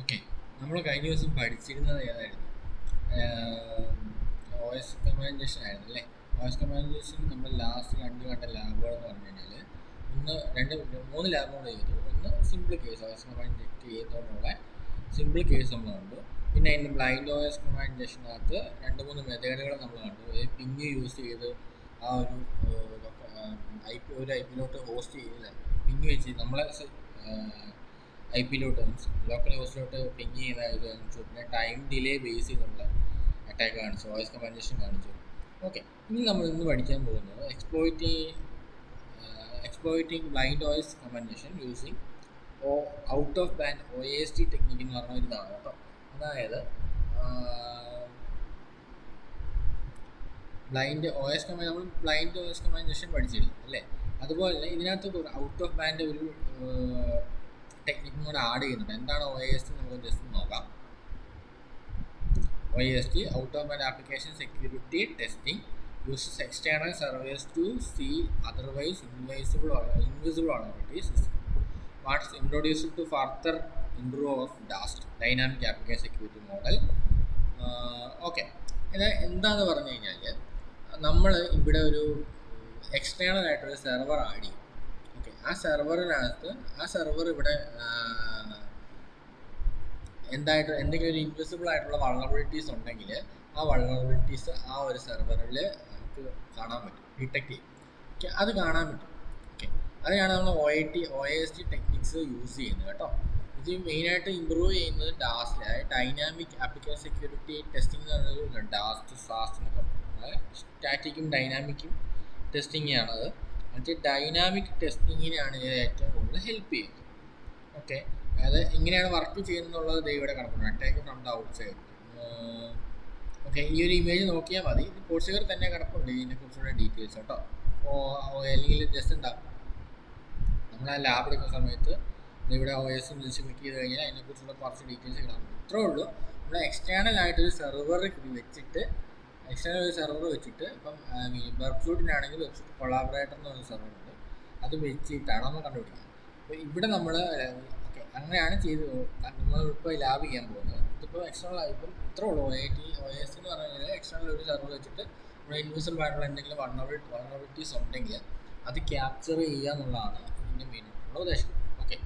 Okay, നമ്മൾ കഴിഞ്ഞ ദിവസം പഠിച്ചിരുന്നത് ഏതായിരുന്നു? OS കമ്മ്യൂണിക്കേഷൻ ആയിരുന്നു അല്ലേ? OS കമ്മ്യൂണിക്കേഷൻ നമ്മൾ ലാസ്റ്റ് കണ്ട ലാബുകൾ എന്ന് പറഞ്ഞു കഴിഞ്ഞാൽ മൂന്ന് ലാബുകൾ ചെയ്തു. ഒന്ന് simple case OS command detect ചെയ്യുന്നതിനുള്ള സിമ്പിൾ കേസ് നമ്മൾ കണ്ടു. പിന്നെ അതിൻ്റെ ബ്ലൈൻഡ് OS കമ്മ്യൂണിക്കേഷനകത്ത് 2-3 മെത്തേഡുകൾ നമ്മൾ കണ്ടു. പിങ് യൂസ് ചെയ്ത് ആ ഒരു ഐ പിയിലോട്ട് ഹോസ്റ്റ് ചെയ്യില്ല, പിങ് വെച്ച് നമ്മളെ ഐ പിയിലോട്ട് ലോക്കൽ ഹോസ്റ്റിലോട്ട് പിങ് ചെയ്യുന്ന ഇത് കാണിച്ചു. പിന്നെ ടൈം ഡിലേ ബേസ് ചെയ്തുള്ള അറ്റാക്ക് കാണിച്ചു, വോയിസ് കമ്മ്യൂണിക്കേഷൻ കാണിച്ചു. ഓക്കെ, ഇനി നമ്മൾ ഇന്ന് പഠിക്കാൻ പോകുന്നത് exploiting blind voice communication using out of band OAST technique എന്ന് പറഞ്ഞ ഒരു ഇതാണ് കേട്ടോ. അതായത് ബ്ലൈൻഡ് OS നമ്മൾ ബ്ലൈൻഡ് OS കമ്മ്യൂണിക്കേഷൻ പഠിച്ചിരുന്നു അല്ലേ? അതുപോലെ തന്നെ ഇതിനകത്ത് ഔട്ട് ഓഫ് ബാൻഡ് ഒരു ടെക്നിക്കും കൂടെ ആഡ് ചെയ്യുന്നുണ്ട്. എന്താണ് OAST നമുക്ക് ജസ്റ്റ് നോക്കാം. OAST, out of band application security testing, uses external servers to see otherwise invisible vulnerabilities. What's introduced to further improve of DAST, dynamic application security model. Okay, ഇത് എന്താണെന്ന് പറഞ്ഞു കഴിഞ്ഞാൽ നമ്മൾ ഇവിടെ ഒരു എക്സ്റ്റേണൽ ആയിട്ടൊരു സെർവർ ആഡ് ചെയ്യും. ഓക്കെ, ആ സെർവർ ഇവിടെ എന്തെങ്കിലും ഒരു ഇൻവിസിബിൾ ആയിട്ടുള്ള വൾണറബിലിറ്റീസ് ഉണ്ടെങ്കിൽ ആ വൾണറബിലിറ്റീസ് ആ ഒരു സെർവറിൽ നമുക്ക് കാണാൻ പറ്റും, ഡിറ്റക്ട് ചെയ്യും. ഓക്കെ, അത് കാണാൻ പറ്റും. ഓക്കെ, അതിനാണ് നമ്മൾ OAST ടെക്നിക്സ് യൂസ് ചെയ്യുന്നത് കേട്ടോ. ഇത് മെയിനായിട്ട് ഇമ്പ്രൂവ് ചെയ്യുന്നത് DAST, dynamic application security testing എന്ന് പറഞ്ഞൊരു SAST എന്നൊക്കെ. സ്റ്റാറ്റിക്കും ഡൈനാമിക്കും ടെസ്റ്റിംഗ് ആണത്. മറ്റേ ഡൈനാമിക് ടെസ്റ്റിങ്ങിനാണ് ഇത് ഏറ്റവും കൂടുതൽ ഹെൽപ്പ് ചെയ്യുന്നത്. ഓക്കെ, അതായത് എങ്ങനെയാണ് വർക്ക് ചെയ്യുന്നത് ഇവിടെ കിടക്കുന്നത്. Attack from the out side. Okay, ഈ ഒരു ഇമേജ് നോക്കിയാൽ മതി. ഇത് കോഴ്സുകാർ തന്നെ കിടപ്പുണ്ട് ഇതിനെക്കുറിച്ചുള്ള ഡീറ്റെയിൽസ് കേട്ടോ. അല്ലെങ്കിൽ ജസ്റ്റ് ഉണ്ടാകും നമ്മൾ ആ ലാബ് എടുക്കുന്ന സമയത്ത് ഇവിടെ OS ക്ലിക്ക് ചെയ്ത് കഴിഞ്ഞാൽ അതിനെക്കുറിച്ചുള്ള കുറച്ച് ഡീറ്റെയിൽസ് കിടക്കും. ഇത്രേ ഉള്ളൂ. നമ്മൾ എക്സ്റ്റേണൽ ആയിട്ടൊരു സെർവർ വെച്ചിട്ട് ഇപ്പം വെബ്സൂട്ടിനാണെങ്കിൽ വെബ്സൂട്ട് കൊളാബറേറ്റർ എന്ന് പറഞ്ഞ സെർവർ ഉണ്ട്, അത് വെച്ചിട്ടാണ് നമ്മൾ കണ്ടുപിടിക്കുന്നത്. അപ്പോൾ ഇവിടെ നമ്മൾ ഓക്കെ അങ്ങനെയാണ് നമ്മളിപ്പോൾ ലാബ് ചെയ്യാൻ പോകുന്നത്. ഇതിപ്പോൾ എക്സ്റ്റേണൽ ഇപ്പം ഇത്രേ ഉള്ളൂ. OAST എന്ന് പറഞ്ഞാൽ എക്സ്റ്റേണൽ ഒരു സെർവർ വെച്ചിട്ട് നമ്മുടെ ഇൻവിസിബിൾ ആയിട്ടുള്ള എന്തെങ്കിലും വൾണറബിലിറ്റീസ് ഉണ്ടെങ്കിൽ അത് ക്യാപ്ചർ ചെയ്യുക എന്നുള്ളതാണ് ഇതിൻ്റെ മെയിനായിട്ടുള്ള ഉദ്ദേശം. ഓക്കെ,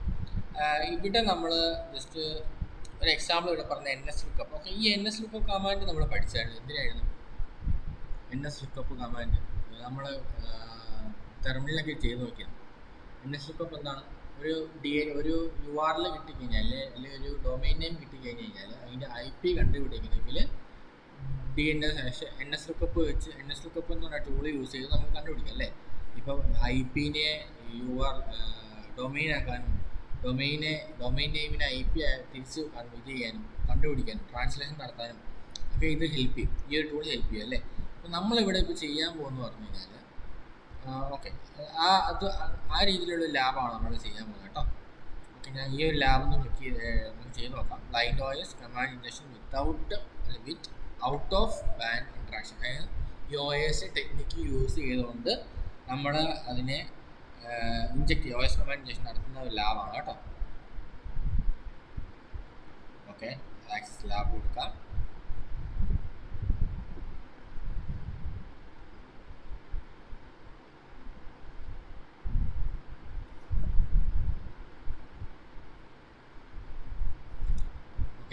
ഇവിടെ നമ്മൾ ജസ്റ്റ് ഒരു എക്സാമ്പിൾ ഇവിടെ പറഞ്ഞ NS lookup. ഓക്കെ, ഈ NS lookup കമാൻഡ് നമ്മൾ പഠിച്ചായിരുന്നു. എന്തിനായിരുന്നു NS lookup കമാൻഡ്? നമ്മൾ ടെർമിനലൊക്കെ ചെയ്ത് നോക്കിയത്. NS lookup എന്താണ്? ഒരു URL കിട്ടിക്കഴിഞ്ഞാൽ അല്ലെങ്കിൽ ഒരു ഡൊമൈൻ നെയിം കിട്ടിക്കഴിഞ്ഞാൽ അതിൻ്റെ IP കണ്ടുപിടിക്കണമെങ്കിൽ NS lookup വെച്ച് NS lookup എന്ന് പറഞ്ഞ ടൂൾ യൂസ് ചെയ്ത് നമുക്ക് കണ്ടുപിടിക്കാം അല്ലേ? ഇപ്പം IPനെ ഡൊമൈൻ ആക്കാനും ഡൊമൈൻ നെയിമിനെ IP തിരിച്ച് ഇത് ചെയ്യാനും കണ്ടുപിടിക്കാനും ട്രാൻസ്ലേഷൻ നടത്താനും ഒക്കെ ഇത് ഹെൽപ്പ് ചെയ്യും. ഈ ഒരു ടൂൾ ഹെൽപ്പ് ചെയ്യും അല്ലേ? അപ്പോൾ നമ്മളിവിടെ ഇപ്പോൾ ചെയ്യാൻ പോകുന്നു പറഞ്ഞു കഴിഞ്ഞാൽ ഓക്കെ, ആ രീതിയിലുള്ള ലാബാണ് നമ്മൾ ചെയ്യാൻ പോകുന്നത് കേട്ടോ. ഓക്കെ, ഞാൻ ഈ ഒരു ലാബ് ഒന്ന് ക്ലിക്ക് നമുക്ക് ചെയ്ത് നോക്കാം. Blind OS command injection with out of band interaction. അതായത് ഈ OAST ടെക്നിക്ക് യൂസ് ചെയ്തുകൊണ്ട് നമ്മൾ അതിനെ ഇൻജക്ട് OS കമാൻഡ് ഇൻജക്ഷൻ നടത്തുന്ന ഒരു ലാബാണ് കേട്ടോ. ഓക്കെ, ആക്സസ് ലാബ് കൊടുക്കാം.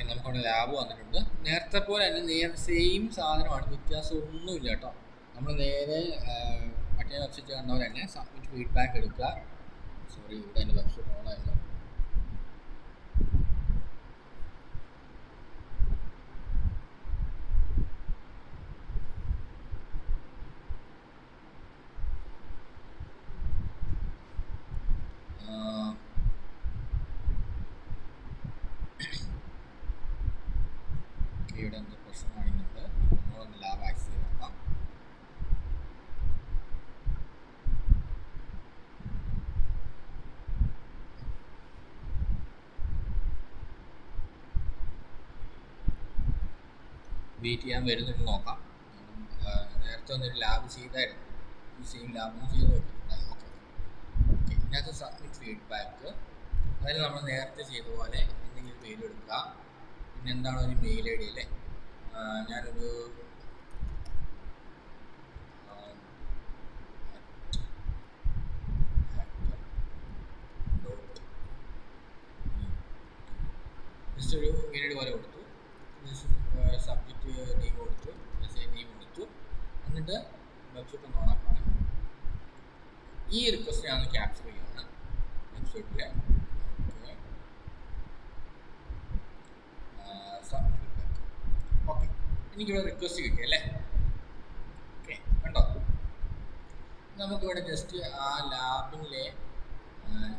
നമുക്കവിടെ ലാബ് വന്നിട്ടുണ്ട്. നേരത്തെ പോലെ തന്നെ സെയിം സാധനമാണ്, വ്യത്യാസമൊന്നുമില്ല കേട്ടോ. നമ്മൾ നേരെ മറ്റേ വെബ്സൈറ്റ് കണ്ട പോലെ തന്നെ സബ്മിറ്റ് ഫീഡ്ബാക്ക് എടുക്കുക. സോറി, ഇവിടെ എൻ്റെ വെബ്സൈറ്റ് ഓണായിരുന്നു. ഇവിടെ എന്ത് പ്രശ്നം കാണിക്കുന്നുണ്ട്? നമ്മളൊന്ന് ലാബ് ആക്സസ് ചെയ്ത് നോക്കാം. വെയിറ്റ് ചെയ്യാൻ വരുന്നുണ്ട് നോക്കാം. നേരത്തെ ഒന്നൊരു ലാബ് ചെയ്തായിരുന്നു, ഈ സെയിം ലാബ് ചെയ്ത് നോക്കിയിട്ടുണ്ടായി. ഓക്കെ ഓക്കെ, ഇതിനകത്ത് സബ്മിറ്റ് ഫീഡ്ബാക്ക്. അതിൽ നമ്മൾ നേരത്തെ ചെയ്ത പോലെ എന്തെങ്കിലും മെയിൽ എടുക്കുക. പിന്നെ എന്താണ് ഒരു മെയിൽ ഐ ഡി അല്ലേ, ഞാനൊരു ജസ്റ്റ് ഒരു മെയിൽ ഐ ഡി പോലെ കൊടുത്തു. സബ്ജക്റ്റ് നെയിം കൊടുത്തു, മെസ്സേജ് നെയിം കൊടുത്തു. എന്നിട്ട് വെബ്സൈറ്റ് ഒന്ന് ഓണാക്കാണ്. ഈ റിക്വസ്റ്റ് ഞാൻ ക്യാപ്ചർ ചെയ്യുകയാണ് വെബ്സൈറ്റിൽ. ഓക്കെ, എനിക്കിവിടെ റിക്വസ്റ്റ് കിട്ടി അല്ലേ. ഓക്കെ, കണ്ടോ, നമുക്കിവിടെ ജസ്റ്റ് ആ ലാബിലെ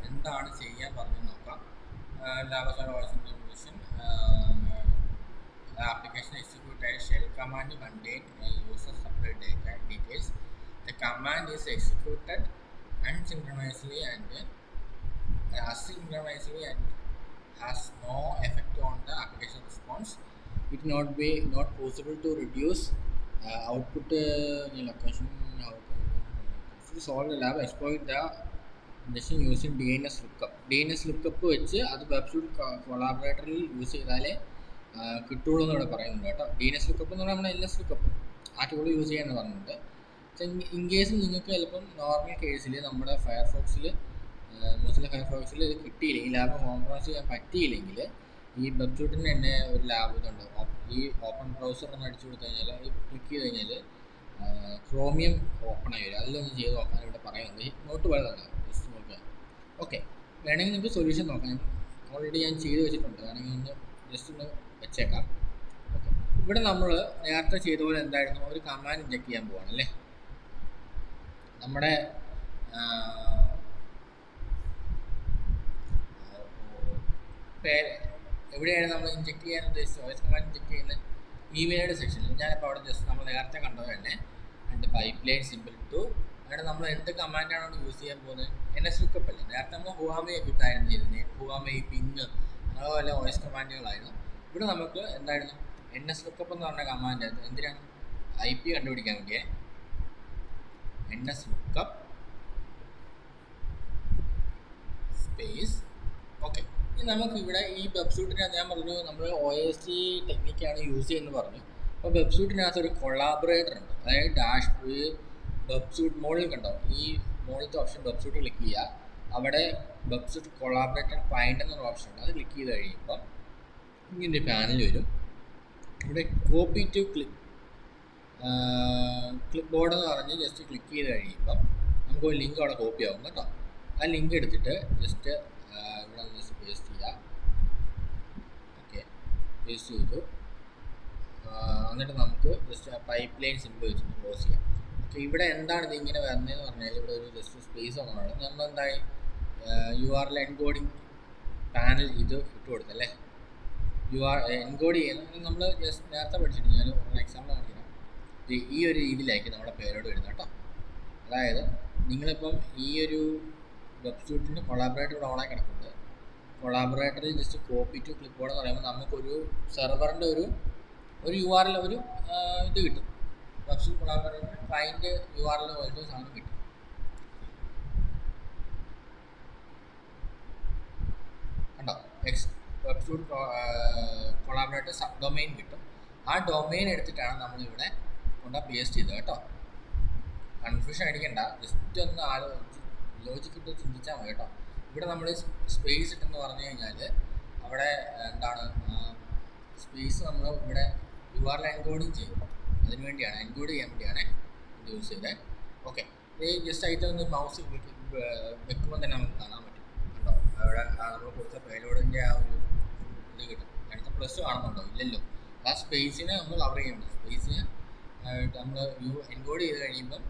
എന്താണ് ചെയ്യാൻ പറഞ്ഞു നോക്കാം. Lab information application execute as shell command contain user separate data details. The command is executed unsynchronously and asynchronously and has no effect on the application response. It not possible to reduce output location. To solve the lab, exploit the machine using DNS lookup. DNS lookup വെച്ച് അത് website കൊളാബറേറ്ററിൽ use ചെയ്താലേ കിട്ടുള്ളൂ എന്നിവിടെ പറയുന്നുണ്ട് കേട്ടോ. DNS lookup എന്ന് പറഞ്ഞാൽ നമ്മുടെ LS ലുക്കപ്പ് ആ ടൂൾ യൂസ് ചെയ്യാമെന്ന് പറഞ്ഞിട്ടുണ്ട്. ഇൻ കേസ് നിങ്ങൾക്ക് ചിലപ്പം നോർമൽ കേസിൽ നമ്മുടെ ഫയർഫോക്സിൽ മോസില്ല ഫയർഫോക്സിൽ ഇത് കിട്ടിയില്ലെങ്കിൽ, ലാബ് കോംപ്രമൈസ് ചെയ്യാൻ പറ്റിയില്ലെങ്കിൽ ഈ വെബ്സൈറ്റിന് തന്നെ ഒരു ലാബ് ഇതുണ്ട്. ഈ ഓപ്പൺ ബ്രൗസർ ഒന്ന് അടിച്ചു കൊടുത്തു കഴിഞ്ഞാൽ, ക്ലിക്ക് ചെയ്ത് കഴിഞ്ഞാൽ ക്രോമിയം ഓപ്പൺ ആയി വരും. അതിലൊന്ന് ചെയ്ത് നോക്കാൻ ഇവിടെ പറയുന്നുണ്ട്. നോട്ട് പോലെ തന്നെ ജസ്റ്റ് നോക്കുക. ഓക്കെ, വേണമെങ്കിൽ നിങ്ങൾക്ക് സൊല്യൂഷൻ നോക്കാം. ഓൾറെഡി ഞാൻ ചെയ്ത് വെച്ചിട്ടുണ്ട്, വേണമെങ്കിൽ ഒന്ന് ജസ്റ്റ് ഒന്ന് വെച്ചേക്കാം. ഓക്കെ, ഇവിടെ നമ്മൾ നേരത്തെ ചെയ്ത പോലെ എന്തായിരുന്നു, ഒരു കമാൻഡ് ഇൻജെക്ട് ചെയ്യാൻ പോവാണ് അല്ലേ. നമ്മുടെ എവിടെയാണ് നമ്മൾ ഇൻജെക്ട് ചെയ്യാൻ ഉദ്ദേശിച്ചത്, വോയിസ് കമാൻഡ് ഇൻജെക്ട് ചെയ്യുന്ന ഇമെയിലുടെ സെക്ഷനിൽ. ഞാനിപ്പോൾ അവിടെ ജസ്റ്റ് നമ്മൾ നേരത്തെ കണ്ടത് തന്നെ രണ്ട് പൈപ്പ് ലൈൻ സിമ്പിൾ ടു, അവിടെ നമ്മൾ എന്ത് കമാൻഡാണ് യൂസ് ചെയ്യാൻ പോകുന്നത്, NS ലുക്കപ്പ് അല്ലേ. നേരത്തെ നമ്മൾ ഹുവാമെ കിട്ടായിരുന്നു ചെയ്തിരുന്നത്, ഹുവാമെ പിങ് അതുപോലെ വോയിസ് കമാൻഡുകളായിരുന്നു. ഇവിടെ നമുക്ക് എന്തായിരുന്നു NS ലുക്കപ്പ് എന്ന് പറഞ്ഞ കമാൻഡ്. എന്തിനാണ്, IP കണ്ടുപിടിക്കാൻ വേണ്ടിയേ. NS lookup space. ഓക്കെ, ഇനി നമുക്ക് ഇവിടെ ഈ വെബ്സൈറ്റിനകത്ത് ഞാൻ പറഞ്ഞു നമ്മൾ OST ടെക്നിക്കാണ് യൂസ് ചെയ്യുന്നത് പറഞ്ഞു. അപ്പോൾ വെബ്സൈറ്റിനകത്ത് ഒരു കൊളാബറേറ്റർ ഉണ്ട്, അതായത് ഡാഷ് വെബ്സൈറ്റ് മുകളിൽ കണ്ടോ, ഈ മുകളിലത്തെ ഓപ്ഷൻ വെബ്സൈറ്റ് ക്ലിക്ക് ചെയ്യുക. അവിടെ വെബ്സൈറ്റ് കൊളാബറേറ്റർ ഫൈൻഡ് എന്നൊരു ഓപ്ഷൻ ഉണ്ട്, അത് ക്ലിക്ക് ചെയ്ത് കഴിയുമ്പോൾ ഇങ്ങനെ ഒരു പാനൽ വരും. ഇവിടെ കോപ്പി ടു ക്ലിപ്പ് ബോർഡ് എന്ന് പറഞ്ഞ് ജസ്റ്റ് ക്ലിക്ക് ചെയ്ത് കഴിയുമ്പം നമുക്ക് ഒരു ലിങ്ക് അവിടെ കോപ്പി ആവും കേട്ടോ. ആ ലിങ്ക് എടുത്തിട്ട് ജസ്റ്റ് ഇവിടെ ജസ്റ്റ് പേസ്റ്റ് ചെയ്യുക. ഓക്കെ, പേസ്റ്റ് ചെയ്തു. എന്നിട്ട് നമുക്ക് ജസ്റ്റ് പൈപ്പ് ലൈൻ സിമ്പിൾ വെച്ചിട്ട് ക്ലോസ് ചെയ്യാം. ഓക്കെ, ഇവിടെ എന്താണ് ഇത് ഇങ്ങനെ വരുന്നതെന്ന് പറഞ്ഞാൽ ഇവിടെ ഒരു ജസ്റ്റ് സ്പേസ് ഒന്നാണ്. നമ്മൾ എന്തായി URL എൻകോഡിങ് പാനൽ ഇത് ഇട്ട് കൊടുത്തല്ലേ. എൻകോഡ് ചെയ്യുന്നത് നമ്മൾ ജസ്റ്റ് നേരത്തെ പഠിച്ചിട്ടുണ്ട്. ഞാൻ ഒരു എക്സാമ്പിൾ കാണിക്കാം. ഈ ഒരു രീതിയിലായിരിക്കും നമ്മുടെ പേരോട് വരുന്നത് കേട്ടോ. അതായത് നിങ്ങളിപ്പം ഈ ഒരു വെബ്സൈറ്റിന് കൊളാബറേറ്റർ ഇവിടെ ഓണായി കിടക്കുന്നുണ്ട്. കൊളാബറേറ്ററിൽ just copy to clipboard എന്ന് പറയുമ്പോൾ നമുക്കൊരു സെർവറിൻ്റെ ഒരു URL ഒരു ഇത് കിട്ടും. വെബ്സൈറ്റ് കൊളാബറേറ്റർ ക്ലയൻറ്റ് URL പോലത്തെ സാധനം കിട്ടും. കണ്ടോ, വെബ്സൈറ്റ് കൊളാബറേറ്റർ സബ് ഡൊമൈൻ കിട്ടും. ആ ഡൊമൈൻ എടുത്തിട്ടാണ് നമ്മളിവിടെ കൊണ്ട് പേസ്റ്റ് ചെയ്തത് കേട്ടോ. കൺഫ്യൂഷൻ അടിക്കണ്ട, ജസ്റ്റ് ഒന്ന് ലോജിക്ക് ഇട്ട് ചിന്തിച്ചാൽ മതി കേട്ടോ. ഇവിടെ നമ്മൾ സ്പേസ് ഇട്ടെന്ന് പറഞ്ഞു കഴിഞ്ഞാൽ അവിടെ എന്താണ് സ്പേസ് നമ്മൾ ഇവിടെ URL എൻകോഡിങ് ചെയ്യും. അതിന് വേണ്ടിയാണ്, എൻകോഡ് ചെയ്യാൻ വേണ്ടിയാണ് ഇത് യൂസ് ചെയ്തത്. ഓക്കെ, ഈ ജസ്റ്റ് ആയിട്ട് ഒന്ന് മൗസ് വെക്കുമ്പോൾ തന്നെ നമുക്ക് കാണാൻ പറ്റും കേട്ടോ. അവിടെ നമ്മൾ കൊടുത്ത പേലോഡിൻ്റെ ആ ഒരു ഇത് കിട്ടും. അടുത്ത പ്ലസ് കാണുന്നുണ്ടോ, ഇല്ലല്ലോ. ആ സ്പേസിനെ നമ്മൾ കവർ ചെയ്യുന്നുണ്ട്. സ്പേസിനെ നമ്മൾ എൻകോഡ് ചെയ്ത് കഴിയുമ്പം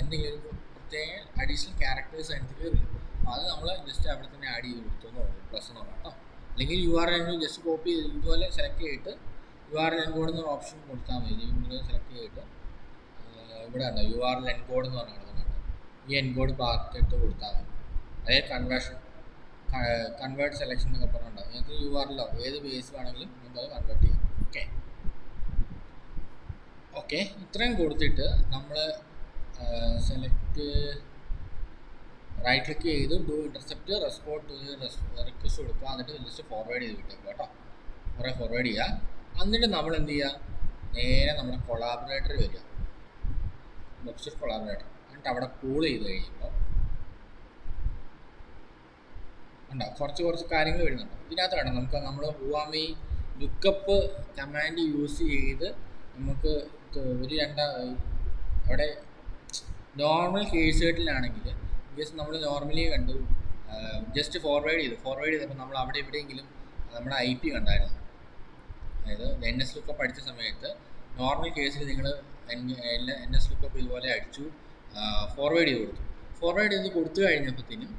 എന്തെങ്കിലും ഒരു പ്രത്യേക അഡീഷണൽ ക്യാരക്ടേഴ്സ് എന്തെങ്കിലും വരും. അത് നമ്മൾ ജസ്റ്റ് അവിടെ തന്നെ ആഡ് ചെയ്ത് കൊടുത്തു പ്ലസ് എന്ന് പറയാം കേട്ടോ. അല്ലെങ്കിൽ URL ജസ്റ്റ് കോപ്പി ചെയ്ത് ഇതുപോലെ സെലക്ട് ചെയ്തിട്ട് URL എൻകോഡ് എന്ന ഓപ്ഷൻ കൊടുത്താൽ മതി. നിങ്ങൾ സെലക്ട് ചെയ്തിട്ട് ഇവിടെ ഉണ്ടോ URL എൻകോഡ് എന്ന് പറഞ്ഞാൽ കിടക്കുന്നുണ്ട്. ഈ എൻകോഡ് പാർട്ട് ഇട്ട് കൊടുത്താൽ മതി. അതായത് കൺവേർട്ട് സെലക്ഷൻ എന്നൊക്കെ പറഞ്ഞിട്ടുണ്ടാവും. നിങ്ങൾക്ക് URL ഏത് ബേസ് വേണമെങ്കിലും നിങ്ങൾക്ക് അത് കൺവേർട്ട് ചെയ്യാം. ഓക്കെ, ഇത്രയും കൊടുത്തിട്ട് നമ്മൾ സെലക്ട് റൈറ്റ് ക്ലിക്ക് ചെയ്ത് do intercept respond to request കൊടുക്കുക, എന്നിട്ട് ജസ്റ്റ് ഫോർവേഡ് ചെയ്ത് വിട്ടേക്കുക കേട്ടോ. കുറേ ഫോർവേഡ് ചെയ്യുക. എന്നിട്ട് നമ്മൾ എന്ത് ചെയ്യുക, നേരെ നമ്മുടെ കൊളാബറേറ്റർ വരിക, വെബ്സൈറ്റ് കൊളാബറേറ്റർ. എന്നിട്ട് അവിടെ കൂൾ ചെയ്ത് കഴിയുമ്പോൾ ഉണ്ടാവും കുറച്ച് കാര്യങ്ങൾ വരുന്നുണ്ട്. ഇതിനകത്ത് വേണം നമുക്ക് നമ്മൾ ഹുവാമി ലുക്കപ്പ് കമാൻഡ് യൂസ് ചെയ്ത് നമുക്ക് ഒരു അവിടെ നോർമൽ കേസുകളിലാണെങ്കിൽ ജസ്റ്റ് നമ്മൾ നോർമലി കണ്ടു ജസ്റ്റ് ഫോർവേഡ് ചെയ്തപ്പോൾ നമ്മൾ അവിടെ എവിടെയെങ്കിലും നമ്മുടെ IP കണ്ടായിരുന്നു. അതായത് NS ലുക്കപ്പ് അടിച്ച സമയത്ത് നോർമൽ കേസിൽ നിങ്ങൾ NS ലുക്കപ്പ് ഇതുപോലെ അടിച്ചു ഫോർവേഡ് ചെയ്ത് കൊടുത്തു കഴിഞ്ഞപ്പോഴത്തേനും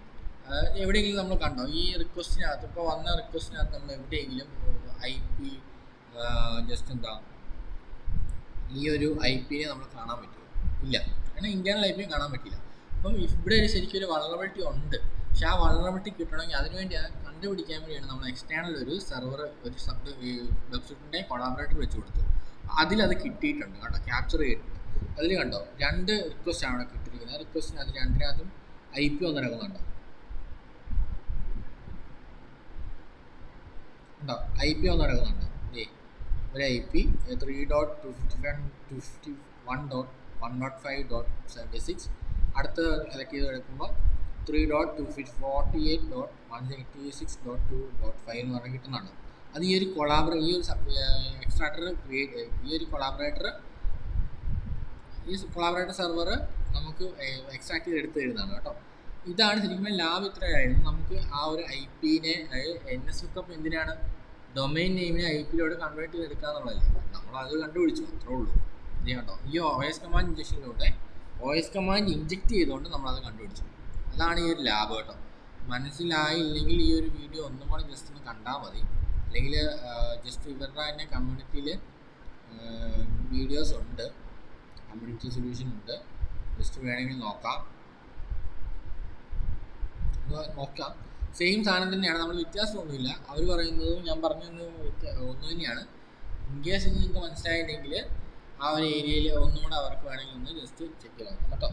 എവിടെയെങ്കിലും നമ്മൾ കണ്ടോ ഈ റിക്വസ്റ്റിനകത്ത്, ഇപ്പോൾ വന്ന റിക്വസ്റ്റിനകത്ത് നമ്മൾ എവിടെയെങ്കിലും IP ജസ്റ്റ് ഈ ഒരു IP-നെ നമ്മൾ കാണാൻ പറ്റുമോ? ഇല്ല, കാരണം ഇന്റേണൽ IP കാണാൻ പറ്റില്ല. അപ്പം ഇവിടെ ശരിക്കും ഒരു വൾനറബിലിറ്റി ഉണ്ട്. പക്ഷെ ആ വൾനറബിലിറ്റി കിട്ടണമെങ്കിൽ അതിനുവേണ്ടി കണ്ടുപിടിക്കാൻ വേണ്ടിയാണ് നമ്മൾ എക്സ്റ്റേണൽ ഒരു സെർവർ ഒരു വെബ്സൈറ്റിൻ്റെ കൊളാബറേറ്റർ വെച്ച് കൊടുത്തത്. അതിലത് കിട്ടിയിട്ടുണ്ട് കേട്ടോ, ക്യാപ്ചർ ചെയ്തിട്ടുണ്ട്. അതിൽ കണ്ടോ 2 റിക്വസ്റ്റ് ആണ് അവിടെ കിട്ടിയിരിക്കുന്നത്. ആ റിക്വസ്റ്റിനകത്ത് 2-നകത്തും IP വന്ന് നടക്കുന്നുണ്ടോ? IP വന്ന് നടക്കുന്നുണ്ട്. ഒരു IP 3.251.105.76 അടുത്ത് സെലക്ട് ചെയ്ത് എടുക്കുമ്പോൾ 3.248.186.2.5 എന്ന് പറഞ്ഞാൽ കിട്ടുന്നുണ്ട്. അത് ഈ ഒരു കൊളാബറേറ്റർ സെർവർ നമുക്ക് എക്സ്ട്രാക്ട് ചെയ്ത് എടുത്ത് തരുന്നതാണ് കേട്ടോ. ഇതാണ് ശരിക്കും ലാഭം. ഇത്രയായിരുന്നു നമുക്ക് ആ ഒരു IP-നെ NS ലുക്കപ്പ് എന്തിനാണ് ഡൊമൈൻ നെയിമിനെ IP-യിലോട്ട് കൺവേർട്ട് ചെയ്തെടുക്കുക എന്നുള്ളതല്ലേ, നമ്മളത് കണ്ടുപിടിച്ചു, അത്രേ ഉള്ളൂ. ഇത് കേട്ടോ, ഈ OS കമാൻഡ് ഇഞ്ചക്ഷനിലൂടെ OS കമാൻഡ് ഇഞ്ചെക്ട് ചെയ്തുകൊണ്ട് നമ്മളത് കണ്ടുപിടിച്ചു. അതാണ് ഈ ഒരു ലാഭം കേട്ടോ. മനസ്സിലായില്ലെങ്കിൽ ഈ ഒരു വീഡിയോ ഒന്നും കൂടെ ജസ്റ്റ് ഒന്ന് കണ്ടാൽ മതി. അല്ലെങ്കിൽ ജസ്റ്റ് ഇവരുടെ തന്നെ കമ്മ്യൂണിറ്റിയിൽ വീഡിയോസ് ഉണ്ട്, കമ്മ്യൂണിറ്റി സൊല്യൂഷൻ ഉണ്ട്, ജസ്റ്റ് വേണമെങ്കിൽ നോക്കാം. സെയിം സാധനം തന്നെയാണ്, നമ്മൾ വ്യത്യാസമൊന്നുമില്ല. അവർ പറയുന്നതും ഞാൻ പറഞ്ഞതൊന്നും ഒന്ന് തന്നെയാണ്. ഇൻ കേസ് നിങ്ങൾക്ക് മനസ്സിലായില്ലെങ്കിൽ ആ ഒരു ഏരിയയിൽ ഒന്നുകൂടെ അവർക്ക് വേണമെങ്കിൽ ഒന്ന് ജസ്റ്റ് ചെക്ക് ചെയ്യണം കേട്ടോ.